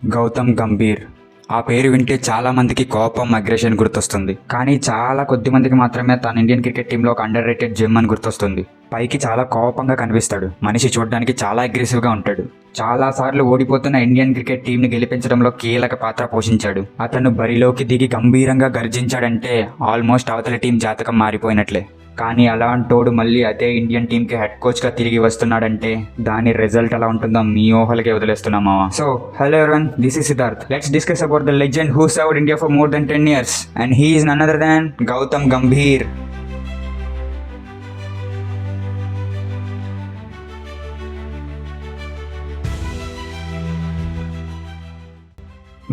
గౌతమ్ గంభీర్. ఆ పేరు వింటే చాలా మందికి కోపం, అగ్రెషన్ గుర్తొస్తుంది. కానీ చాలా కొద్ది మందికి మాత్రమే తన ఇండియన్ క్రికెట్ టీంలో ఒక అండర్ రేటెడ్ జెమ్ అని గుర్తొస్తుంది. పైకి చాలా కోపంగా కనిపిస్తాడు. మనిషి చూడడానికి చాలా అగ్రెసివ్గా ఉంటాడు. చాలా సార్లు ఓడిపోతున్న ఇండియన్ క్రికెట్ టీంని గెలిపించడంలో కీలక పాత్ర పోషించాడు. అతను బరిలోకి దిగి గంభీరంగా గర్జించాడంటే ఆల్మోస్ట్ అవతల టీం జాతకం మారిపోయినట్లే. కానీ అలాంటోడు మళ్ళీ అదే ఇండియన్ టీంకి హెడ్ కోచ్గా తిరిగి వస్తున్నాడంటే దాని రిజల్ట్ ఎలా ఉంటుందో మీ ఊహలకే వదిలేస్తున్నామా. So hello everyone, this is Siddharth. Let's discuss about the legend who served India for more than 10 years and he is none other than Gautam Gambhir.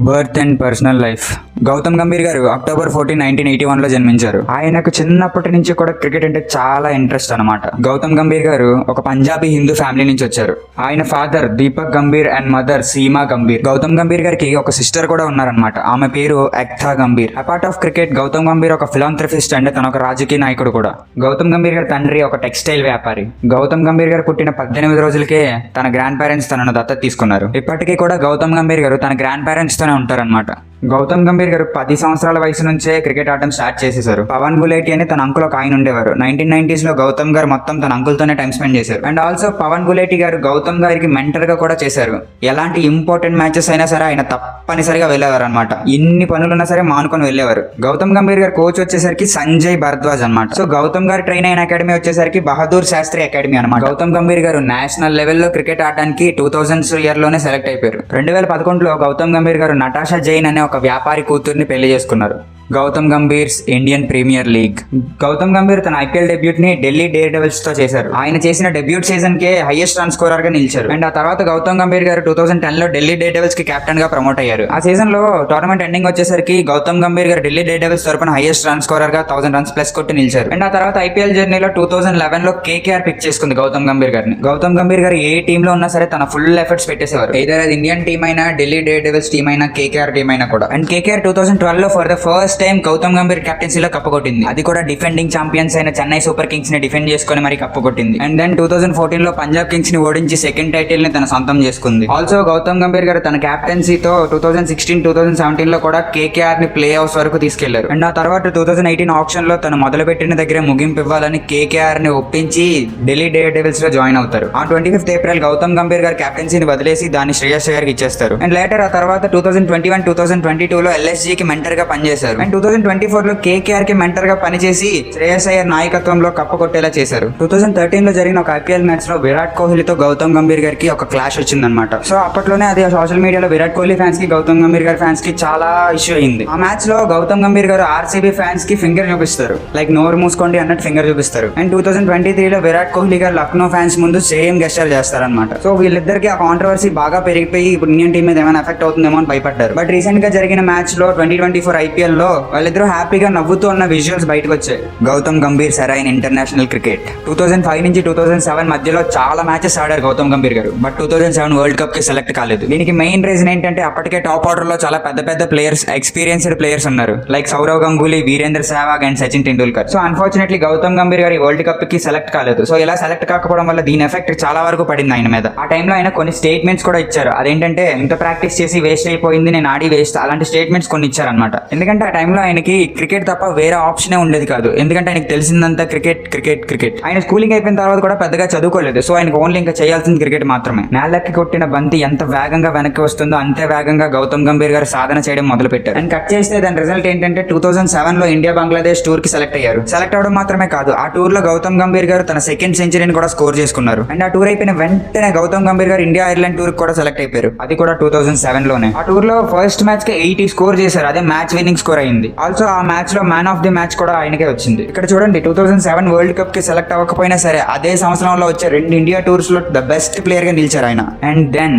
Birth and personal life. Gautam Gambhir గారు October 14, 1981లో జన్మించారు. ఆయనకు చిన్నప్పటి నుంచి కూడా క్రికెట్ అంటే చాలా ఇంట్రెస్ట్ అనమాట. గౌతమ్ గంభీర్ గారు ఒక పంజాబీ హిందూ ఫ్యామిలీ నుంచి వచ్చారు. ఆయన father Deepak Gambhir and mother Seema Gambhir. Gautam Gambhir గారికి ఒక సిస్టర్ కూడా ఉన్నారనమాట. ఆమె పేరు Ekta Gambhir. Apart of cricket, Gautam Gambhir ఒక ఫిలాంథ్రఫిస్ట్ అండ్ తన ఒక రాజకీయ నాయకుడు కూడా. గౌతమ్ గంభీర్ గారి తండ్రి ఒక టెక్స్టైల్ వ్యాపారి. గౌతమ్ గంభీర్ గారు పుట్టిన 18 రోజులకే తన గ్రాండ్ పేరెంట్స్ తనను దత్తత తీసుకున్నారు. ఇప్పటికీ కూడా గౌతమ్ గంభీర్ గారు తన గ్రాండ్ పేరెంట్స్ తోనే ఉంటారనమాట. గౌతమ్ గంభీర్ గారు 10 సంవత్సరాల వయసు నుంచే క్రికెట్ ఆడడం స్టార్ట్ చేసేశారు. పవన్ గులేటి అని తన అంకుల్ ఒక ఆయన ఉండేవారు. 1990s లో గౌతమ్ గారు మొత్తం తన అంకుల్ తోనే టైం స్పెండ్ చేశారు. అండ్ ఆల్సో పవన్ గులేటి గారు గౌతమ్ గారికి మెంటర్ గా కూడా చేశారు. ఎలాంటి ఇంపార్టెంట్ మ్యాచెస్ అయినా సరే ఆయన తప్పనిసరిగా వెళ్ళేవారు అనమాట. ఎన్ని పనులున్నా సరే మానుకొని వెళ్ళేవారు. గౌతమ్ గంభీర్ గారు కోచ్ వచ్చేసరికి సంజయ్ భరద్వాజ్ అనమాట. సో గౌతమ్ గారు ట్రైన్ అయిన అకాడమీ వచ్చేసరికి బహదూర్ శాస్త్రి అకాడమీ అనమాట. గౌతమ్ గంభీర్ గారు నేషనల్ లెవెల్లో క్రికెట్ ఆడడానికి 2000s ఇయర్ లోనే సెలెక్ట్ అయిపోయారు. 2011లో గౌతమ్ గంభీర్ గారు నటాషా జైన్ అనే ఒక వ్యాపారి కూతుర్ని పెళ్లి చేసుకున్నారు. Gautam Gambhir's Indian premier league. Gautam Gambhir తన ఐపీఎల్ డెబ్యూట్ ని ఢిల్లీ డేర్ డెవిల్స్ తో చేశారు. ఆయన చేసిన డెబ్యూట్ సీజన్ కే హైయెస్ట్ రన్ స్కోరర్ గా నిలిచారు. అండ్ ఆ తర్వాత గౌతమ్ గంభీర్ గారు 2010 లో ఢిల్లీ డేర్ డెవిల్స్ కి కెప్టెన్ గా ప్రమోట్ అయ్యారు. ఆ సీజన్ లో టోర్నమెంట్ ఎండింగ్ వచ్చేసరికి గౌతమ్ గంభీర్ గారు ఢిల్లీ డేర్ డెవిల్స్ తరపున హైయెస్ట్ రన్ స్కోరర్ గా 1000 runs ప్లస్ కొట్టి నిలిచారు. అండ్ ఆ తర్వాత ఐపీఎల్ జర్నీలో 2011 లో కేకేఆర్ పిక్ చేసుకుంది గౌతమ్ గంభీర్ గారిని. గౌతమ్ గంభీర్ గారు ఏ టీమ్ లో ఉన్నా సరే తన ఫుల్ ఎఫర్ట్స్ పెట్టేసేవారు. ఇదర్ అది ఇండియన్ టీమ్ అయినా, ఢిల్లీ డేర్ డెవిల్స్ టీమ్ అయినా, కేకేఆర్ టీమ్ అయినా కూడా. అండ్ కేకేఆర్ 2012 లో for the first time Gautam Gambhir కెప్టెన్సీలో కప్పుకొట్టింది. అది కూడా డిఫెండింగ్ ఛాంపియన్స్ అయిన చెన్నై సూపర్ కింగ్స్ ని డిఫెండ్ చేసుకుని మరి కప్పుకొట్టింది. అండ్ దెన్ 2014 లో పంజాబ్ కింగ్స్ ని ఓడించి సెకండ్ టైటిల్ ని తన సొంతం చేసుకుంది. ఆల్సో గౌతమ్ గంభీర్ గారు తన కెప్టెన్సీతో 2016, 2017 లో కూడా కేకేఆర్ ని ప్లే ఆఫ్స్ వరకు తీసుకెళ్లారు. అండ్ ఆ తర్వాత 2018 ఆప్షన్ లో తను మొదలుపెట్టిన దగ్గరే ముగింపు ఇవ్వాలని కేకేఆర్ ని ఒప్పించి ఢిల్లీ డేర్ డెవిల్స్ లో జాయిన్ అవుతారు. ఆ 25th ఏప్రిల్ గౌతమ్ గంభీర్ గారు కెప్టెన్సీని వదిలేసి దాన్ని శ్రేయస్ అయ్యర్ కి ఇచ్చేస్తారు. అండ్ లేటర్ ఆ తర్వాత 2021, 2022 లో ఎల్ఎస్జీ కి మెంటర్ గా పనిచేశారు. అండ్ 2024 లో కేకేఆర్ కి మెంటర్ గా పనిచేసి శ్రేయస్ అయ్యర్ నాయకత్వంలో కప్పకొట్టేలా చేశారు. 2013 లో జరిగిన ఒక ఐపీఎల్ మ్యాచ్ లో విరాట్ కోహ్లీతో గౌతమ్ గంభీర్ గారికి ఒక క్లాష్ వచ్చిందనమాట. సో అప్పట్లోనే అది సోషల్ మీడియాలో విరాట్ కోహ్లీ ఫ్యాన్స్ కి, గౌతమ్ గంభీర్ గారి ఫ్యాన్స్ కి చాలా ఇష్యూ అయింది. ఆ మ్యాచ్ లో గౌతమ్ గంభీర్ గారు ఆర్సీబీ ఫ్యాన్స్ కి ఫింగర్ చూపిస్తారు, లైక్ నోరు మూసుకోండి అన్నట్టు ఫింగర్ చూపిస్తారు. అండ్ 2023 లో విరాట్ కోహ్లీ గారు లక్నో ఫ్యాన్స్ ముందు సేమ్ గెస్చర్ చేస్తారనమాట. సో వీళ్ళిద్దరికి ఆ కాంట్రవర్సీ బాగా పెరిగిపోయి ఇప్పుడు ఇండియన్ టీం మీద ఏమైనా ఎఫెక్ట్ అవుతుందేమో అని భయపడ్డారు. బట్ రీసెంట్ గా జరిగిన మ్యాచ్ లో 2024 ఐపీఎల్ లో వాళ్ళిద్దరూ హ్యాపీగా నవ్వుతూ ఉన్న విజువల్స్ బయటకు వచ్చాయి. గౌతమ్ గంభీర్ సరైన ఇంటర్నేషనల్ క్రికెట్ 2005 నుంచి 2007 మధ్యలో చాలా మ్యాచెస్ ఆడారు గౌతమ్ గంభీర్ గారు. బట్ 2007 వరల్డ్ కప్ కి సెలెక్ట్ కాలేదు. దీనికి మెయిన్ రీజన్ ఏంటంటే అప్పటికే టాప్ ఆర్డర్ లో చాలా పెద్ద పెద్ద ప్లేయర్స్, ఎక్స్పీరియన్స్డ్ ప్లేయర్స్ ఉన్నారు, like Sourav Ganguly, Virender Sehwag and Sachin Tendulkar. So unfortunately Gautam Gambhir గారు వరల్డ్ కప్ కి సెలెక్ట్ కాలేదు. సో ఇలా సెలెక్ట్ కాకపోవడం వల్ల దీని ఎఫెక్ట్ చాలా వరకు పడింది ఆయన మీద. ఆ టైంలో ఆయన కొన్ని స్టేట్మెంట్స్ కూడా ఇచ్చారు. అదేంటంటే ఇంత ప్రాక్టీస్ చేసి వేస్ట్ అయిపోయింది, నేను ఆడి వేస్ట్, అలాంటి స్టేట్మెంట్స్ కొన్ని ఇచ్చారనమాట. ఎందుకంటే ఆ టైంలో ఆయనకి క్రికెట్ తప్ప వేరే ఆప్షనే ఉండేది కాదు. ఎందుకంటే ఆయనకి తెలిసిందంతా క్రికెట్ క్రికెట్ క్రికెట్. ఆయన స్కూలింగ్ అయిపోయిన తర్వాత కూడా పెద్దగా చదువుకోలేదు. సో ఆయనకు ఓన్లీ ఇంకా చేయాల్సింది క్రికెట్ మాత్రమే. నేలకి కొట్టిన బంతి ఎంత వేగంగా వెనక్కి వస్తుందో అంతే వేగంగా గౌతమ్ గంభీర్ గారు సాధన చేయడం మొదలు పెట్టారు. అండ్ కట్ చేస్తే దాని రిజల్ట్ ఏంటంటే 2007 లో ఇండియా బంగ్లాదేశ్ టూర్ కి సెలెక్ట్ అయ్యారు. సెలెక్ట్ అవడం మాత్రమే కాదు, ఆ టూర్ లో గౌతమ్ గంభీర్ గారు తన సెకండ్ సెంచరీని కూడా స్కోర్ చేసుకున్నారు. అండ్ ఆ టూర్ అయిపోయిన వెంటనే గౌతమ్ గంభీర్ గారు ఇండియా ఐర్లాండ్ టూర్ కూడా సెలెక్ట్ అయిపోయారు. అది కూడా 2007 లోనే. ఆ టూర్ లో ఫస్ట్ మ్యాచ్ కి 80 స్కోర్ చేశారు. అదే మ్యాచ్ విన్నింగ్ స్కోర్ అయింది. ఆల్సో ఆ మ్యాచ్ లో మ్యాన్ ఆఫ్ ది మ్యాచ్ కూడా ఆయనకే వచ్చింది. ఇక్కడ చూడండి, 2007 వరల్డ్ కప్ కి సెలెక్ట్ అవ్వకపోయినా సరే అదే సంవత్సరంలో వచ్చే 2 ఇండియా టూర్స్ లో ద బెస్ట్ ప్లేయర్ గా నిలిచారు ఆయన. అండ్ దెన్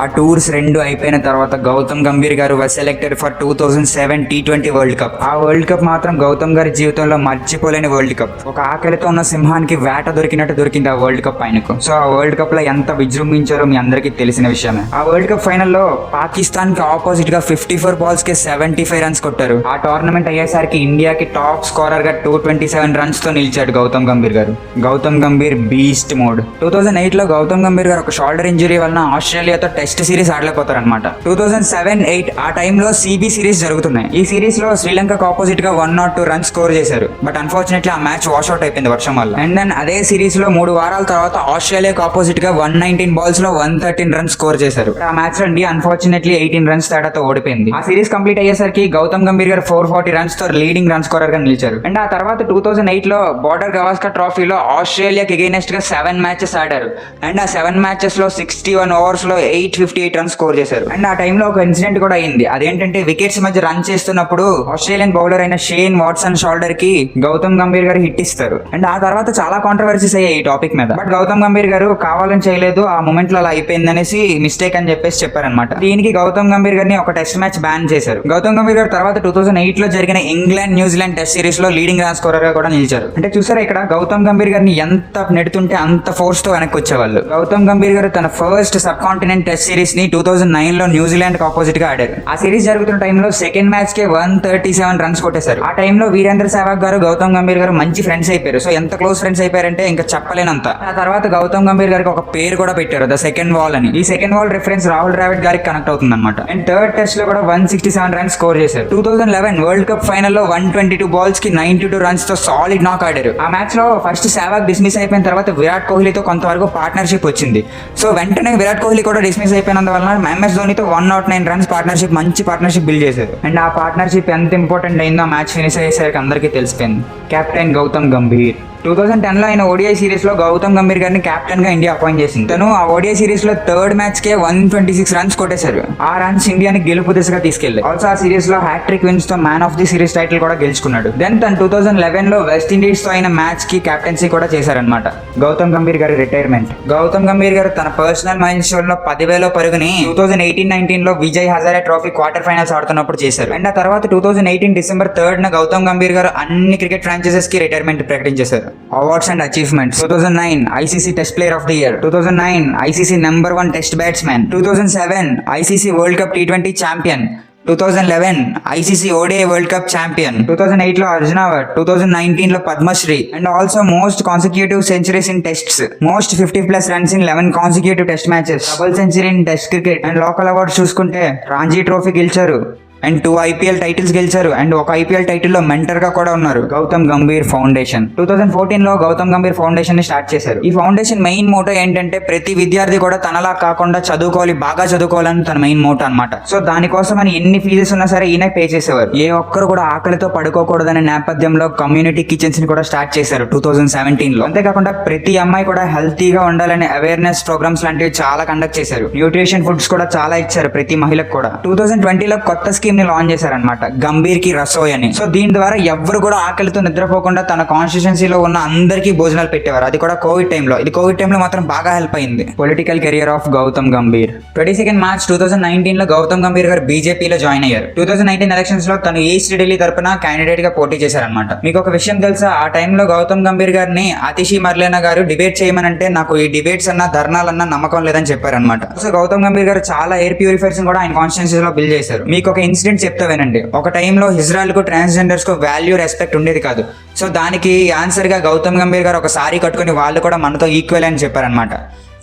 ఆ టూర్స్ 2 అయిపోయిన తర్వాత గౌతమ్ గంభీర్ గారు was selected for 2007 T20 world cup. ఆ వరల్డ్ కప్ మాత్రం గౌతమ్ గారి జీవితంలో మర్చిపోలేని వరల్డ్ కప్. ఒక ఆకలితో ఉన్న సింహానికి వేట దొరికినట్టు దొరికింది ఆ వరల్డ్ కప్ ఆయనకు. సో ఆ వరల్డ్ కప్ లో ఎంత విజృంభించారో మీ అందరికీ తెలిసిన విషయమే. ఆ వరల్డ్ కప్ ఫైనల్లో పాకిస్తాన్ కి ఆపోజిట్ గా 54 balls కి 75 runs కొట్టారు. ఆ టోర్నమెంట్ అయ్యేసరికి ఇండియాకి టాప్ స్కోరర్ గా 227 runs తో నిలిచాడు గౌతమ్ గంభీర్ గారు. Gautam Gambhir beast mode. 2008 లో గౌతమ్ గంభీర్ గారు ఒక షోల్డర్ ఇంజరీ వలన ఆస్ట్రేలియాతో టెస్ట్ సిరీస్ ఆడలేకపోతారు అనమాట. 2007-8 ఆ టైంలో CB సిరీస్ జరుగుతున్నాయి. ఈ సిరీస్ లో శ్రీలంకకు ఆపోజిట్ గా 102 రన్స్ స్కోర్ చేశారు. బట్ అన్ఫార్చునేట్లీ ఆ మ్యాచ్ వాష్అవుట్ అయిపోయింది వర్షం వల్ల. అండ్ దెన్ అదే సిరీస్ లో 3 వారాల తర్వాత ఆస్ట్రేలియాకు ఆపోజిట్ గా 119 బాల్స్ లో 113 రన్స్ స్కోర్ చేశారు. ఆ మ్యాచ్ లో ఇండియా అన్ఫార్చునేట్లీ 18 రన్స్ తేడాతో ఓడిపోయింది. ఆ సిరీస్ కంప్లీట్ అయ్యేసరికి గౌతమ్ గంభీర్ గారు 440 రన్స్ తో లీడింగ్ రన్ స్కోరర్ గా నిలిచారు. అండ్ ఆ తర్వాత 2008 లో బోర్డర్ గవాస్కర్ ట్రోఫీలో ఆస్ట్రేలియాకి అగైనెస్ట్ గా 7 మ్యాచెస్ ఆడారు. అండ్ ఆ 7 మ్యాచెస్ లో 61 ఓవర్స్ లో 858 రన్స్ స్కోర్ చేశారు. అండ్ ఆ టైంలో ఒక ఇన్సిడెంట్ కూడా అయింది. అదేంటంటే వికెట్స్ మధ్య రన్ చేస్తున్నప్పుడు ఆస్ట్రేలియన్ బౌలర్ అయిన షేన్ వాట్సన్ షోల్డర్ కి గౌతమ్ గంభీర్ గారు హిట్ ఇస్తారు. అండ్ ఆ తర్వాత చాలా కాంట్రవర్సీస్ అయ్యాయి ఈ టాపిక్ మీద. బట్ గౌతమ్ గంభీర్ గారు కావాలని చేయలేదు, ఆ మూమెంట్ లో అలా అయిపోయింది అనేసి మిస్టేక్ అని చెప్పేసి చెప్పారనమాట. దీనికి గౌతమ్ గంభీర్ గారిని ఒక టెస్ట్ మ్యాచ్ బ్యాన్ చేశారు. గౌతమ్ గంభీర్ గారు తర్వాత 2008 లో జరిగిన ఇంగ్లాండ్ న్యూజిలాండ్ టెస్ట్ సిరీస్ లో లీడింగ్ రన్ స్కోరర్ గా కూడా నిలిచారు. అంటే చూసారా ఇక్కడ గౌతమ్ గంభీర్ గారిని ఎంత నెడుతుంటే అంత ఫోర్స్ తో వెనక్కి వచ్చేవాళ్ళు. గౌతమ్ గంభీర్ గారు తన first sub continent test series ని 2009 లో న్యూజిలాండ్ కి ఆపోజిట్ గా ఆడారు. ఆ సిరీస్ జరుగుతున్న టైంలో సెకండ్ మ్యాచ్ కే 137 రన్స్ కొట్టేశారు. ఆ టైంలో వీరేంద్ర సెహ్వాగ్ గారు గౌతమ్ గంభీర్ గారు మంచి ఫ్రెండ్స్ అయిపోయారు. సో ఎంత క్లోజ్ ఫ్రెండ్స్ అయిపోయారంటే ఇంకా చెప్పలేనంత. ఆ తర్వాత గౌతమ్ గంభీర్ గారికి ఒక పేరు కూడా పెట్టారు, ద సెకండ్ వాల్ అని. ఈ second wall reference Rahul Dravid గారికి కనెక్ట్ అవుతుంది అనమాట. అండ్ థర్డ్ టెస్ట్ లో కూడా 167 రన్స్ స్కోర్ చేశారు. 2011 వరల్డ్ కప్ ఫైనల్ లో 122 బాల్స్ కి 92 రన్స్ తో సాలిడ్ నాక్ ఆడారు. ఆ మ్యాచ్ లో ఫస్ట్ సెహ్వాగ్ డిస్మిస్ అయిపోయిన తర్వాత విరాట్ కోహ్లీతో కొంతవరకు పార్ట్నర్షిప్ వచ్చింది. సో వెంటనే విరాట్ కోహ్లీ కూడా డిస్మిస్ అయిపోయినందువల్ల MS ధోనితో 109 రన్స్ పార్ట్నర్షిప్, మంచి పార్ట్నర్షిప్ బిల్డ్ చేశారు. అండ్ ఆ పార్ట్నర్షిప్ ఎంత ఇంపార్టెంట్ అయిందో ఆ మ్యాచ్ ఫినిష్ అయ్యేసరికి అందరికీ తెలిసిపోయింది. కెప్టెన్ గౌతమ్ గంభీర్ 2010 లో ఆయన ODI సిరీస్ లో గౌతమ్ గంభీర్ గారిని కెప్టెన్ గా ఇండియా అపాయింట్ చేసింది. తను ఆ ODI సిరీస్ లో థర్డ్ మ్యాచ్ కే 126 రన్స్ కొట్టేశారు. ఆ రన్స్ ఇండియాని గెలుపు దిశగా తీసుకెళ్లారు. ఆల్సో ఆ సిరీస్ లో హ్యాట్రిక్ విన్స్ తో man of the series title కూడా గెలుచుకున్నాడు. దెన్ తను 2011 లో వెస్ట్ ఇండీస్ తో అయిన మ్యాచ్ కి కెప్టెన్సీ కూడా చేశారనమాట. గౌతమ్ గంభీర్ గారి రిటైర్మెంట్. గౌతమ్ గంభీర్ గారు తన పర్సనల్ మైల్ స్టోన్ లో 10,000 పరుగుని 2018-19 లో Vijay Hazare trophy quarter finals ఆడుతున్నప్పుడు చేశారు. అండ్ ఆ తర్వాత 2018 డిసెంబర్ 3 గౌతమ్ గంభీర్ గారు అన్ని క్రికెట్ ఫ్రాంచైజెస్ కి రిటైర్మెంట్ ప్రకటించేశారు. Awards and achievements. 2009 ICC Test Player of the Year, 2009 ICC #1 Test Batsman, 2007 ICC World Cup T20 Champion, 2011 ICC ODI World Cup Champion, 2008 లో అర్జున్ అవార్డ్, 2019 లో Padma Shri. And also most consecutive centuries in tests, most 50+ runs in 11 consecutive test matches, double century in test cricket. And local awards చూసుకుంటే Ranji trophy గెలిచారు and 2 IPL titles గెలిచారు. And ఒక IPL title లో mentor గా కూడా ఉన్నారు. గౌతమ్ గంభీర్ ఫౌండేషన్ 2014 లో గౌతమ్ గంభీర్ ఫౌండేషన్ ని స్టార్ట్ చేశారు. ఈ ఫౌండేషన్ మెయిన్ మోటో ఏంటంటే ప్రతి విద్యార్థి కూడా తనలా కాకుండా చదువుకోవాలి, బాగా చదువుకోవాలని తన మెయిన్ మోటో అనమాట. సో దానికోసం అని ఎన్ని ఫీజెస్ ఉన్నా సరే ఈయన పే చేసేవారు. ఏ ఒక్కరు కూడా ఆకలితో పడుకోకూడదనే నేపథ్యంలో కమ్యూనిటీ కిచెన్స్ ని కూడా స్టార్ట్ చేశారు 2017 లో. అంతేకాకుండా ప్రతి అమ్మాయి కూడా హెల్తీగా ఉండాలనే అవేర్నెస్ ప్రోగ్రామ్స్ లాంటివి చాలా కండక్ట్ చేశారు. న్యూట్రిషన్ ఫుడ్స్ కూడా చాలా ఇచ్చారు ప్రతి మహిళకు కూడా. 2020 లో కొత్త స్కీమ్ ని లాంచ్ చేశారనమాట, గంభీర్ కి రసోయ్ అని. సో దీని ద్వారా ఎవరు కూడా ఆకలితో నిద్రపోకుండా తన కాన్స్టిట్యుయెన్సీలో ఉన్న అందరికీ భోజనాలు పెట్టేవారు. అది కూడా కోవిడ్ టైంలో. ఇది కోవిడ్ టైంలో మాత్రం బాగా హెల్ప్ అయింది. Political career of Gautam Gambhir. 22 March 2019 లో గౌతమ్ గంభీర్ గారు బీజేపీలో జాయిన్ అయ్యారు. 2019 ఎలక్షన్స్ లో తను ఈస్ట్ ఢిల్లీ తరపున క్యాండిడేట్ గా పోటీ చేశారనమాట. మీకు ఒక విషయం తెలుసా, ఆ టైంలో గౌతమ్ గంభీర్ గారిని ఆతిషి మర్లేనా గారు డిబేట్ చేయమనంటే నాకు ఈ డిబేట్స్ అన్నా ధర్నాలన్నా నమ్మకం లేదని చెప్పారనమాట. సో గౌతమ్ గంభీర్ గారు చాలా ఎయిర్ ప్యూరిఫైర్స్ కూడా ఆయన కాన్స్టిట్యుయెన్సీ లో బిల్డ్ చేశారు. మీకు ఒక ఇన్సిడెంట్ చెప్తా వినండి. ఒక టైంలో ఇజ్రాయెల్ కు ట్రాన్స్జెండర్స్ కు వాల్యూ రెస్పెక్ట్ ఉండేది కాదు. సో దానికి ఆన్సర్ గా గౌతమ్ గంభీర్ గారు ఒక సారీ కట్టుకుని వాళ్ళు కూడా మనతో ఈక్వల్ అని చెప్పారనమాట.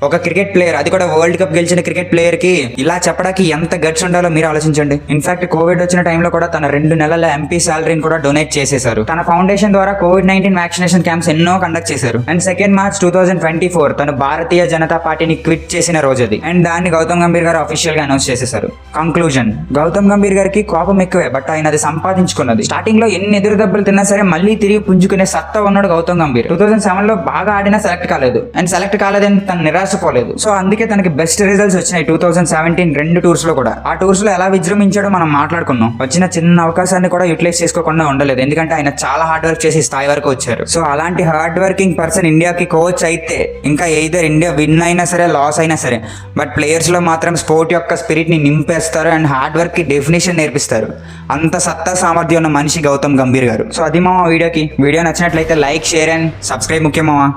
ఒక క్రికెట్ ప్లేయర్, అది కూడా వరల్డ్ కప్ గెలిచిన క్రికెట్ ప్లేయర్ కి ఇలా చెప్పడానికి ఎంత గట్స్ ఉండాలో మీరు ఆలోచించండి. ఇన్ఫాక్ట్ కోవిడ్ వచ్చిన టైంలో కూడా తన 2 నెలల MP సాలరీని కూడా డొనేట్ చేసేశారు. తన ఫౌండేషన్ ద్వారా COVID-19 వ్యాక్సినేషన్ క్యాంప్స్ ఎన్నో కండక్ట్ చేశారు. అండ్ 2 మార్చ్ 2024 తను భారతీయ జనతా పార్టీని క్విట్ చేసిన రోజు అది. అండ్ దాన్ని గౌతమ్ గంభీర్ గారు అఫీషియల్ గా అనౌన్స్ చేసేశారు. కంక్లూజన్. గౌతమ్ గంభీర్ గారికి కోపం ఎక్కువే, బట్ ఆయన అది సంపాదించుకున్నది. స్టార్టింగ్ లో ఎన్ని ఎదురు దెబ్బలు తిన్నా సరే మళ్ళీ తిరిగి పుంజుకునే సత్తా ఉన్నాడు గౌతమ్ గంభీర్. 2007 లో బాగా ఆడినా సెలెక్ట్ కాలేదు. అండ్ సెలెక్ట్ కాలేదని తను నిరాశపోలేదు. సో అందుకే తనకి బెస్ట్ రిజల్ట్స్ వచ్చినాయి 2017 2 టూర్స్ లో కూడా. ఆ టూర్స్ లో ఎలా విజృంభించాడో మనం మాట్లాడుకున్నాం. వచ్చిన చిన్న అవకాశాన్ని కూడా యూటిలైజ్ చేసుకోకుండా ఉండలేదు. ఎందుకంటే ఆయన చాలా హార్డ్ వర్క్ చేసి స్థాయి వరకు వచ్చారు. సో అలాంటి హార్డ్ వర్కింగ్ పర్సన్ ఇండియాకి కోచ్ అయితే ఇంకా ఎయిదర్ ఇండియా విన్ అయినా సరే లాస్ అయినా సరే, బట్ ప్లేయర్స్ లో మాత్రం స్పోర్ట్ యొక్క స్పిరిట్ ని నింపేస్తారు అండ్ హార్డ్ వర్క్ కి డెఫినేషన్ నేర్పిస్తారు. అంత సత్తా సామర్థ్యం ఉన్న మనిషి గౌతమ్ గంభీర్ గారు. సో అది మా వీడియో నచ్చినట్లయితే లైక్, షేర్ అండ్ సబ్స్క్రైబ్ ముఖ్యం మావా.